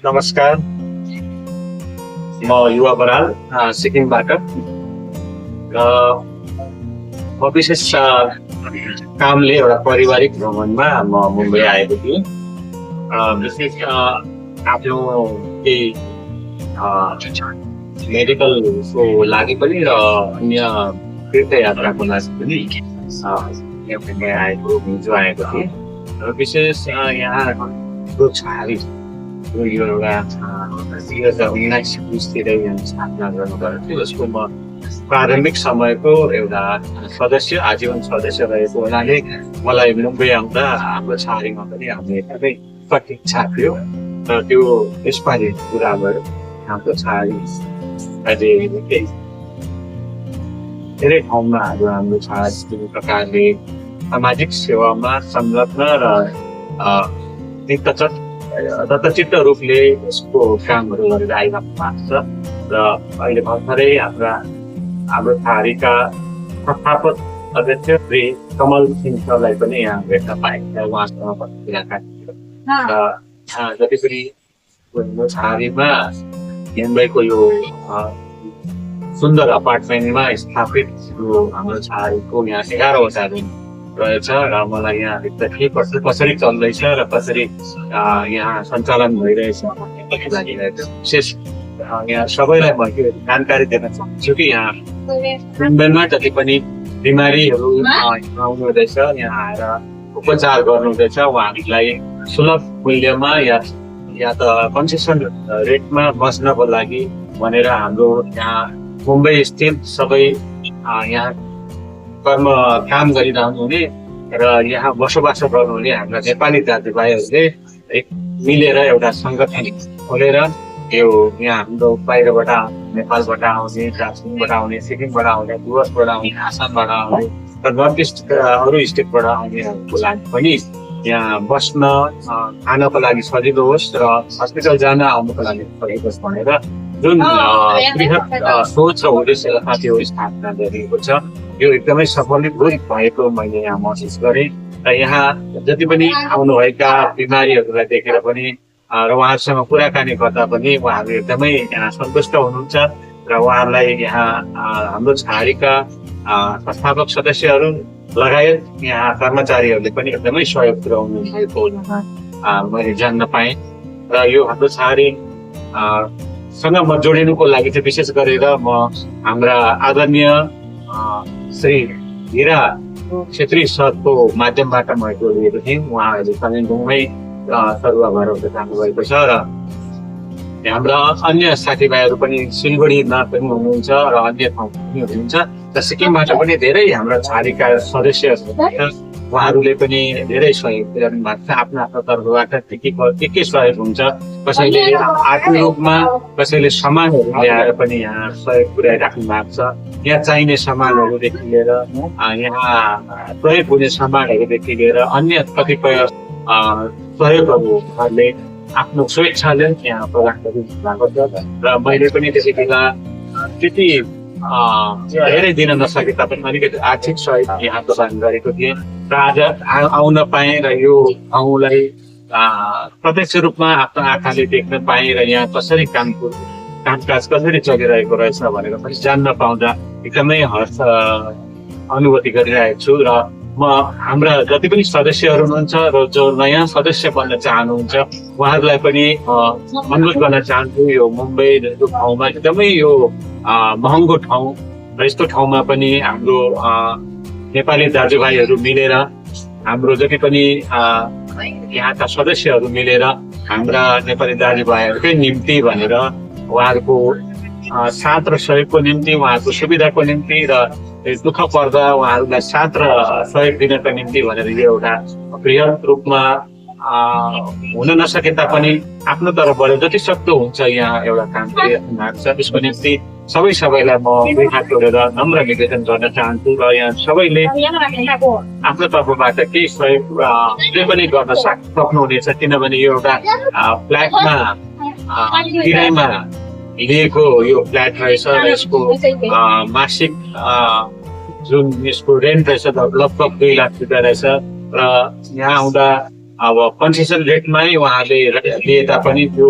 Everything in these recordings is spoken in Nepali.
नमस्कार, म युवा बराल सिक्किमबाट। म विशेष कामले एउटा पारिवारिक भ्रमणमा म मुम्बई आएको थिएँ। विशेष आफ्नो केही मेडिकलको लागि पनि र अन्य तीर्थयात्राको लागि पनि मुम्बई हिजो आएको थिएँ। र विशेष यहाँको छहारी यो एउटा 2019-20तिर यहाँ स्थापना गर्नुभएको थियो। यसको म प्रारम्भिक समयको एउटा सदस्य, आजीवन सदस्य रहेको हुनाले मलाई मुम्बई आउँदा हाम्रो छहारीमा पनि हामीले एकदमै प्रतीक्षा थियो र त्यो यसपालि पुरा भयो। हाम्रो छहारी अहिले धेरै ठाउँमा हाम्रो छहारी जुन प्रकारले सामाजिक सेवामा संलग्न र दत्तचित्त रूपले यसको कामहरू गरेर आइरहनु भएको छ। र अहिले भर्खरै हाम्रो छहारीका संस्थापक अध्यक्ष श्री कमल सिंह सरलाई पनि यहाँ भेट्न पाएका, उहाँसँग कुराकानी थियो। र जति पनि यो छहारीमा मुम्बईको यो सुन्दर अपार्टमेन्टमा स्थापित हाम्रो छहारीको यहाँ 11वटा रुम रहेछ र मलाई यहाँ के कसरी चल्दैछ र कसरी यहाँ सञ्चालन भइरहेछ लागिरहेछ। विशेष यहाँ सबैलाई म यो जानकारी दिन चाहन्छु कि यहाँ मुम्बईमा जति पनि बिमारीहरू आउनु हुँदैछ, यहाँ आएर उपचार गर्नु हुँदैछ, उहाँहरूलाई सुलभ मूल्यमा या त कन्सेसन रेटमा बस्नको लागि भनेर हाम्रो यहाँ मुम्बई स्थित सबै यहाँ काम गरिरहनु हुने र यहाँ बसोबास गर्नुहुने हाम्रा नेपाली दाजुभाइहरूले मिलेर एउटा सङ्गठन खोलेर यो यहाँ हाम्रो बाहिरबाट नेपालबाट आउने, दार्जिलिङबाट आउने, सिक्किमबाट आउने, डुवर्सबाट आउने, आसामबाट आउने र नर्थ इस्ट अरू स्टेटबाट आउनेहरूको लागि पनि यहाँ बस्न खानको लागि सजिलो होस् र हस्पिटल जान आउनको लागि सजिलो होस् भनेर जुन बृहत सोच र उद्देश्य साथ यो स्थापना गरिएको छ। यो एकदमै सफलीभूत भएको मैले यहाँ महसुस गरेँ र यहाँ जति पनि आउनुभएका बिमारीहरूलाई देखेर पनि र उहाँहरूसँग कुराकानी गर्दा पनि उहाँहरू एकदमै यहाँ सन्तुष्ट हुनुहुन्छ र उहाँहरूलाई यहाँ हाम्रो छहारीका संस्थापक सदस्यहरू लगायत यहाँ कर्मचारीहरूले पनि एकदमै सहयोग पुर्याउनु भएको मैले जान्न पाएँ। र यो हाम्रो छहारी सँग म जोडिनुको लागि चाहिँ विशेष गरेर म हाम्रा आदरणीय श्री हिरा छेत्री सरको माध्यमबाट म जोडिएको थिएँ। उहाँहरूले कालिम्पोङमै सरुवा भएर जानुभएको छ र हाम्रा अन्य साथीभाइहरू पनि सिलगढीमा पनि हुनुहुन्छ र अन्य ठाउँमा पनि हुनुहुन्छ र सिक्किमबाट पनि धेरै हाम्रा छहारीका सदस्यहरू उहाँहरूले पनि धेरै सहयोग पुर्याउनु भएको छ। आफ्नो आफ्नो तर्फबाट के सहयोग हुन्छ, कसैले आर्थिक रूपमा, कसैले सामानहरू ल्याएर पनि यहाँ सहयोग पुर्याइराख्नु भएको छ। यहाँ चाहिने सामानहरूदेखि लिएर यहाँ प्रयोग हुने सामानहरूदेखि लिएर अन्य कतिपय सहयोगहरूले आफ्नो स्वेच्छाले यहाँ प्रदान गरिदिनु भएको छ। र मैले पनि त्यति बेला त्यति धेरै दिन नसके तापनि अलिकति आर्थिक सहयोग यहाँ प्रदान गरेको थिएँ र आज आउन पाएँ र यो ठाउँलाई प्रत्यक्ष रूपमा आफ्नो आँखाले देख्न पाएँ र यहाँ कसरी कामकाज कसरी चलिरहेको रहेछ भनेर पनि जान्न पाउँदा एकदमै हर्ष अनुभूति गरिरहेको छु। र म हाम्रा जति पनि सदस्यहरू हुनुहुन्छ र जो नयाँ सदस्य बन्न चाहनुहुन्छ उहाँहरूलाई पनि अनुरोध गर्न चाहन्छु। यो मुम्बई जस्तो ठाउँमा एकदमै यो महँगो ठाउँ र यस्तो ठाउँमा पनि हाम्रो नेपाली दाजुभाइहरू मिलेर, हाम्रो जति पनि यहाँका सदस्यहरू मिलेर हाम्रा नेपाली दाजुभाइहरूकै निम्ति भनेर उहाँहरूको साथ र सहयोगको निम्ति, उहाँहरूको सुविधाको निम्ति र दुःख पर्दा उहाँहरूलाई साथ र सहयोग दिनको निम्ति भनेर यो एउटा बृहत रूपमा हुन नसके तापनि आफ्नो तर्फबाट जति सक्दो हुन्छ यहाँ एउटा काम गरिराख्नु भएको छ। त्यसको निम्ति सबैलाई म हात जोडेर नम्र निवेदन गर्न चाहन्छु र यहाँ सबैले आफ्नो तर्फबाट केही सहयोग पनि गर्न सक्नुहुनेछ, किनभने यो एउटा फ्ल्याटमा किरायमा लिएको यो फ्ल्याट रहेछ र यसको मासिक जुन यसको रेन्ट रहेछ लगभग 2 लाख रुपियाँ रहेछ र यहाँ आउँदा अब कन्सेसन रेटमै उहाँले लिए तापनि त्यो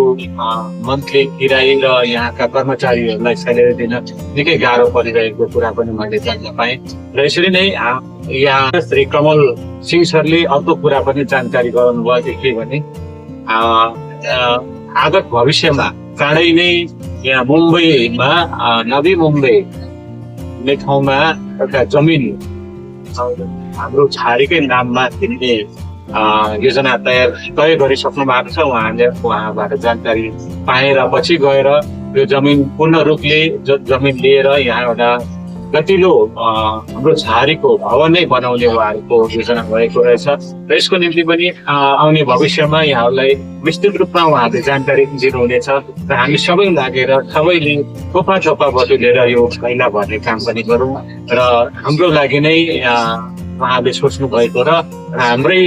मन्थली किराय र यहाँका कर्मचारीहरूलाई स्यालेरी दिन निकै गाह्रो परिरहेको कुरा पनि मैले जान्न पाएँ र यसरी नै यहाँ श्री कमल सिंह सरले अर्को कुरा पनि जानकारी गराउनु भयो के भने आगत भविष्यमा चाँडै नै यहाँ मुम्बईमा नवी मुम्बई भन्ने ठाउँमा एउटा जमिन हाम्रो छहारीकै नाममा किन्ने योजना तय गरिसक्नु भएको छ। उहाँबाट जानकारी पाएर पछि गएर यो जमिन पूर्ण रूपले जमिन लिएर यहाँ एउटा गतिलो हाम्रो छहारीको भवनै बनाउने उहाँहरूको योजना भएको रहेछ र यसको निम्ति पनि आउने भविष्यमा यहाँहरूलाई विस्तृत रूपमा उहाँहरूले जानकारी दिनुहुनेछ र हामी सबै लागेर सबैले थोपा थोपा बटुलेर यो मैला भर्ने काम पनि गरौँ र हाम्रो लागि नै उहाँले सोच्नु भएको र हाम्रै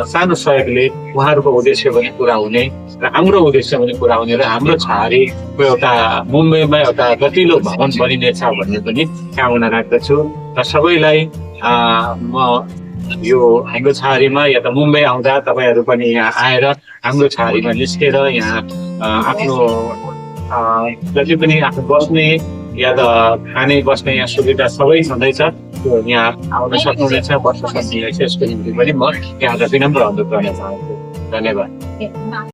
सानो सहयोगले उहाँहरूको उद्देश्य पनि पुरा हुने र हाम्रो उद्देश्य पनि पुरा हुने र हाम्रो छहारीको एउटा मुम्बईमा एउटा गतिलो भवन बनिनेछ भन्ने पनि कामना राख्दछु र सबैलाई म यो हाम्रो छहारीमा या त मुम्बई आउँदा तपाईँहरू पनि यहाँ आएर हाम्रो छहारीमा निस्केर यहाँ आफ्नो जति पनि आफ्नो बस्ने या त खाने बस्ने यहाँ सुविधा सबै छँदैछ त्यो यहाँ आउन सक्नुहुनेछ बस्न सक्नुहुनेछ। यसको निम्ति पनि म यहाँलाई विनम्र अनुरोध गर्न चाहन्छु। धन्यवाद।